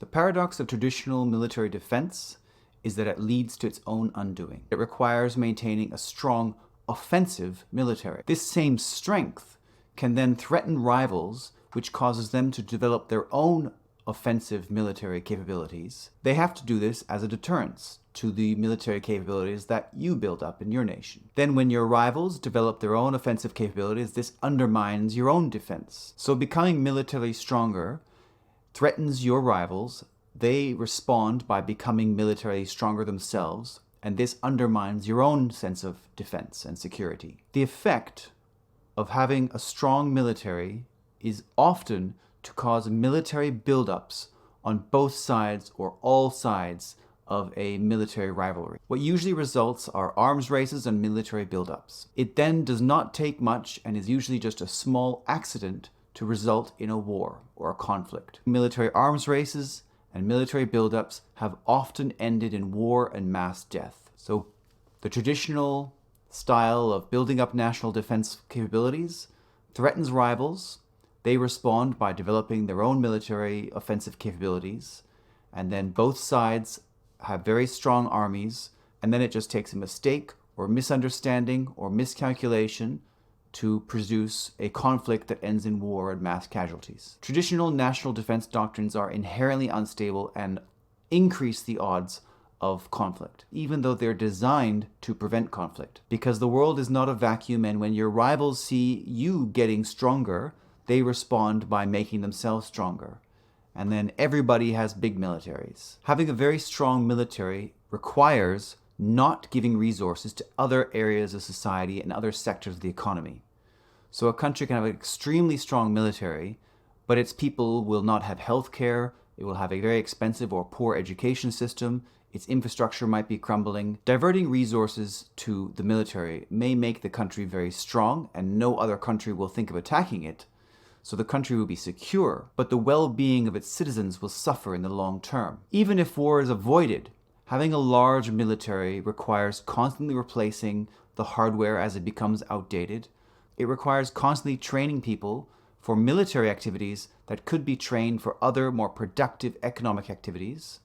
The paradox of traditional military defense is that it leads to its own undoing. It requires maintaining a strong offensive military. This same strength can then threaten rivals, which causes them to develop their own offensive military capabilities. They have to do this as a deterrence to the military capabilities that you build up in your nation. Then when your rivals develop their own offensive capabilities, this undermines your own defense. So becoming militarily stronger threatens your rivals. They respond by becoming militarily stronger themselves, and this undermines your own sense of defense and security. The effect of having a strong military is often to cause military buildups on both sides or all sides of a military rivalry. What usually results are arms races and military buildups. It then does not take much and is usually just a small accident to result in a war or a conflict. Military arms races and military buildups have often ended in war and mass death. So the traditional style of building up national defense capabilities threatens rivals. They respond by developing their own military offensive capabilities, and then both sides have very strong armies, and then it just takes a mistake or misunderstanding or miscalculation to produce a conflict that ends in war and mass casualties. Traditional national defense doctrines are inherently unstable and increase the odds of conflict, even though they're designed to prevent conflict. Because the world is not a vacuum, and when your rivals see you getting stronger, they respond by making themselves stronger. And then everybody has big militaries. Having a very strong military requires not giving resources to other areas of society and other sectors of the economy. So a country can have an extremely strong military, but its people will not have health care, it will have a very expensive or poor education system, its infrastructure might be crumbling. Diverting resources to the military may make the country very strong, and no other country will think of attacking it, so the country will be secure, but the well-being of its citizens will suffer in the long term. Even if war is avoided, having a large military requires constantly replacing the hardware as it becomes outdated. It requires constantly training people for military activities that could be trained for other more productive economic activities.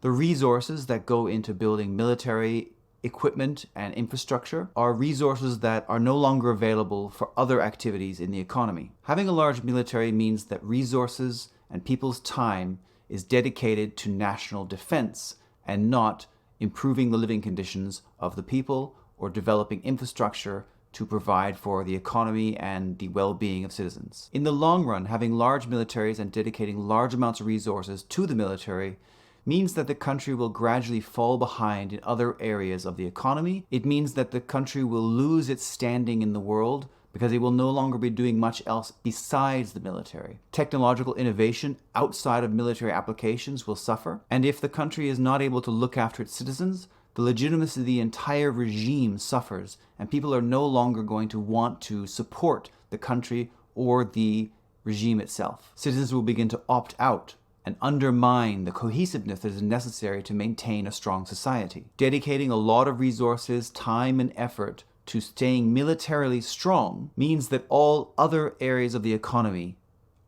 The resources that go into building military equipment and infrastructure are resources that are no longer available for other activities in the economy. Having a large military means that resources and people's time is dedicated to national defense and not improving the living conditions of the people or developing infrastructure to provide for the economy and the well-being of citizens. In the long run, having large militaries and dedicating large amounts of resources to the military means that the country will gradually fall behind in other areas of the economy. It means that the country will lose its standing in the world because it will no longer be doing much else besides the military. Technological innovation outside of military applications will suffer, and if the country is not able to look after its citizens, the legitimacy of the entire regime suffers, and people are no longer going to want to support the country or the regime itself. Citizens will begin to opt out and undermine the cohesiveness that is necessary to maintain a strong society. Dedicating a lot of resources, time, and effort to staying militarily strong means that all other areas of the economy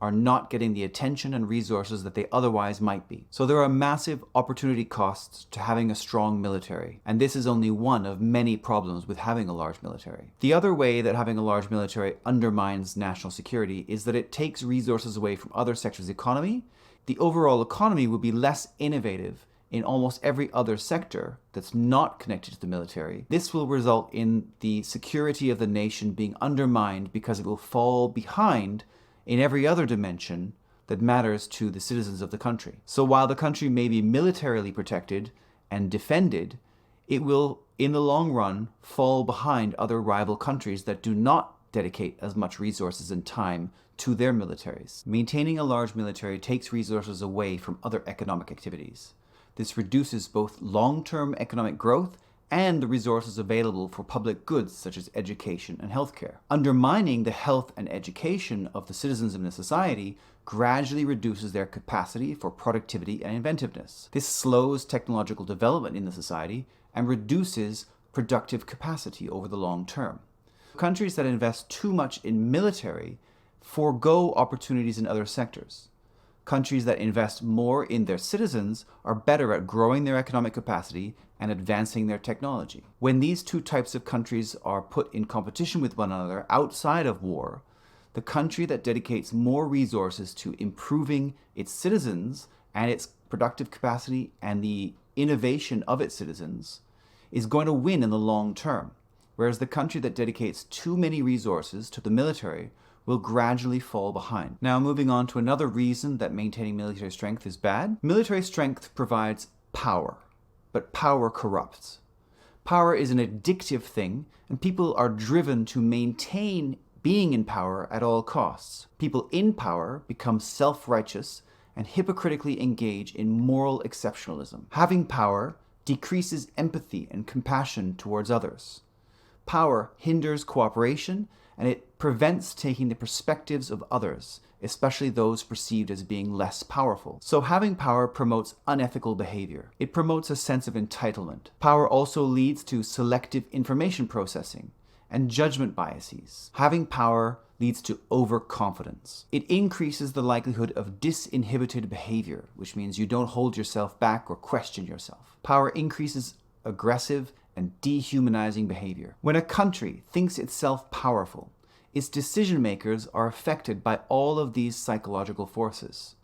are not getting the attention and resources that they otherwise might be. So there are massive opportunity costs to having a strong military, and this is only one of many problems with having a large military. The other way that having a large military undermines national security is that it takes resources away from other sectors of the economy. The overall economy will be less innovative in almost every other sector that's not connected to the military. This will result in the security of the nation being undermined because it will fall behind in every other dimension that matters to the citizens of the country. So while the country may be militarily protected and defended, it will, in the long run, fall behind other rival countries that do not dedicate as much resources and time to their militaries. Maintaining a large military takes resources away from other economic activities. This reduces both long-term economic growth and the resources available for public goods such as education and healthcare. Undermining the health and education of the citizens in a society gradually reduces their capacity for productivity and inventiveness. This slows technological development in the society and reduces productive capacity over the long term. Countries that invest too much in military forego opportunities in other sectors. Countries that invest more in their citizens are better at growing their economic capacity and advancing their technology. When these two types of countries are put in competition with one another outside of war, the country that dedicates more resources to improving its citizens and its productive capacity and the innovation of its citizens is going to win in the long term, whereas the country that dedicates too many resources to the military will gradually fall behind. Now, moving on to another reason that maintaining military strength is bad. Military strength provides power, but power corrupts. Power is an addictive thing, and people are driven to maintain being in power at all costs. People in power become self-righteous and hypocritically engage in moral exceptionalism. Having power decreases empathy and compassion towards others. Power hinders cooperation, and it prevents taking the perspectives of others, especially those perceived as being less powerful. So having power promotes unethical behavior. It promotes a sense of entitlement. Power also leads to selective information processing and judgment biases. Having power leads to overconfidence. It increases the likelihood of disinhibited behavior, which means you don't hold yourself back or question yourself. Power increases aggressive and dehumanizing behavior. When a country thinks itself powerful, its decision makers are affected by all of these psychological forces.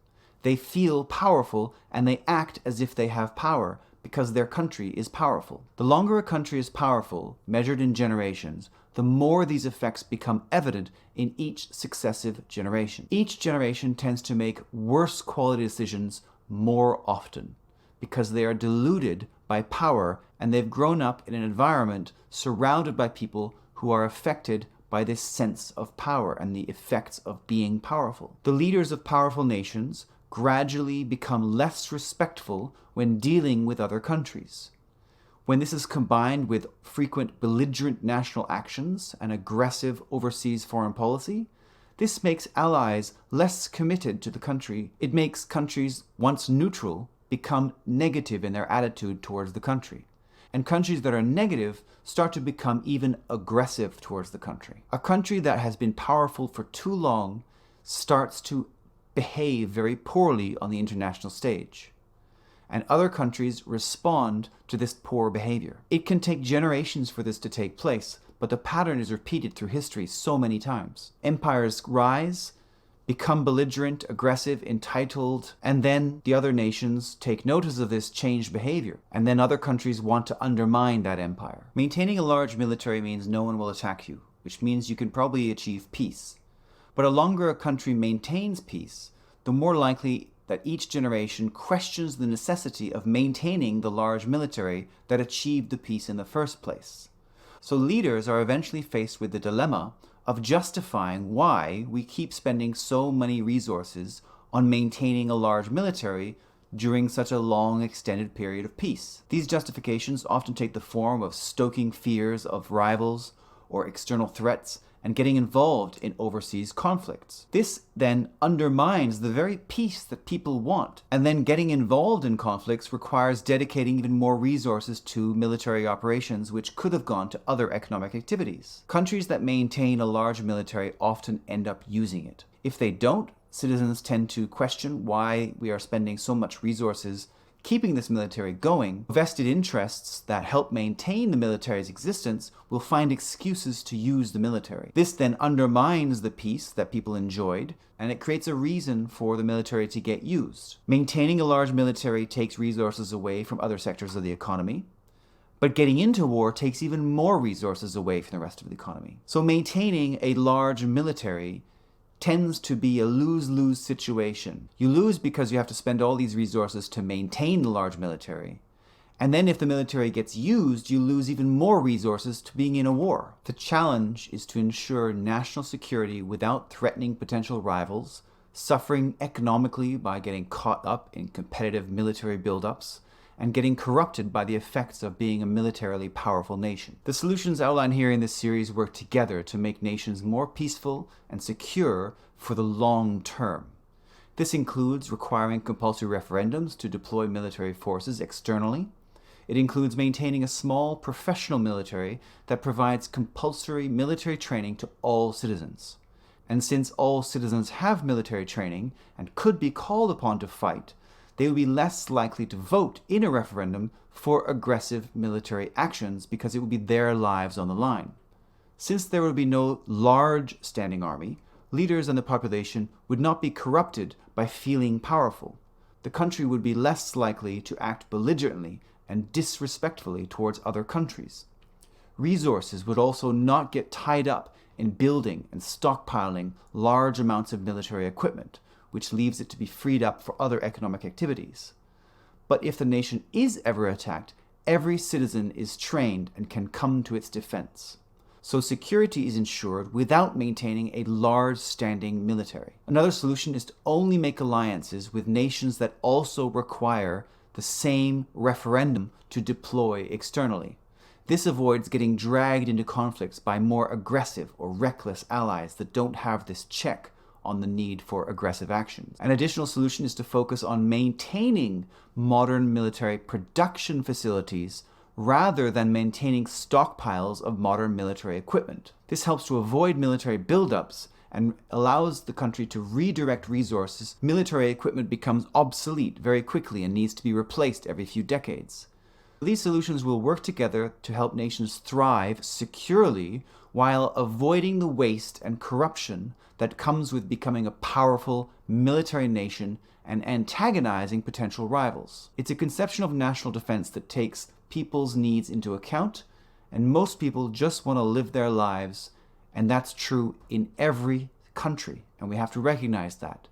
They feel powerful and they act as if they have power because their country is powerful. The longer a country is powerful, measured in generations, the more these effects become evident in each successive generation. Each generation tends to make worse quality decisions more often because they are deluded by power and they've grown up in an environment surrounded by people who are affected by this sense of power and the effects of being powerful. The leaders of powerful nations gradually become less respectful when dealing with other countries. When this is combined with frequent belligerent national actions and aggressive overseas foreign policy, this makes allies less committed to the country. It makes countries once neutral become negative in their attitude towards the country. And countries that are negative start to become even aggressive towards the country. A country that has been powerful for too long starts to behave very poorly on the international stage. And other countries respond to this poor behavior. It can take generations for this to take place, but the pattern is repeated through history so many times. Empires rise, become belligerent, aggressive, entitled, and then the other nations take notice of this changed behavior, and then other countries want to undermine that empire. Maintaining a large military means no one will attack you, which means you can probably achieve peace. But the longer a country maintains peace, the more likely that each generation questions the necessity of maintaining the large military that achieved the peace in the first place. So leaders are eventually faced with the dilemma of justifying why we keep spending so many resources on maintaining a large military during such a long extended period of peace. These justifications often take the form of stoking fears of rivals or external threats and getting involved in overseas conflicts. This then undermines the very peace that people want. And then getting involved in conflicts requires dedicating even more resources to military operations, which could have gone to other economic activities. Countries that maintain a large military often end up using it. If they don't, citizens tend to question why we are spending so much resources keeping this military going. Vested interests that help maintain the military's existence will find excuses to use the military. This then undermines the peace that people enjoyed, and it creates a reason for the military to get used. Maintaining a large military takes resources away from other sectors of the economy, but getting into war takes even more resources away from the rest of the economy. So maintaining a large military tends to be a lose-lose situation. You lose because you have to spend all these resources to maintain the large military. And then if the military gets used, you lose even more resources to being in a war. The challenge is to ensure national security without threatening potential rivals, suffering economically by getting caught up in competitive military buildups, and getting corrupted by the effects of being a militarily powerful nation. The solutions outlined here in this series work together to make nations more peaceful and secure for the long term. This includes requiring compulsory referendums to deploy military forces externally. It includes maintaining a small professional military that provides compulsory military training to all citizens. And since all citizens have military training and could be called upon to fight, they would be less likely to vote in a referendum for aggressive military actions because it would be their lives on the line. Since there would be no large standing army, leaders and the population would not be corrupted by feeling powerful. The country would be less likely to act belligerently and disrespectfully towards other countries. Resources would also not get tied up in building and stockpiling large amounts of military equipment, which leaves it to be freed up for other economic activities. But if the nation is ever attacked, every citizen is trained and can come to its defense. So security is ensured without maintaining a large standing military. Another solution is to only make alliances with nations that also require the same referendum to deploy externally. This avoids getting dragged into conflicts by more aggressive or reckless allies that don't have this check on the need for aggressive actions. An additional solution is to focus on maintaining modern military production facilities rather than maintaining stockpiles of modern military equipment. This helps to avoid military buildups and allows the country to redirect resources. Military equipment becomes obsolete very quickly and needs to be replaced every few decades. These solutions will work together to help nations thrive securely while avoiding the waste and corruption that comes with becoming a powerful military nation and antagonizing potential rivals. It's a conception of national defense that takes people's needs into account, and most people just want to live their lives, and that's true in every country, and we have to recognize that.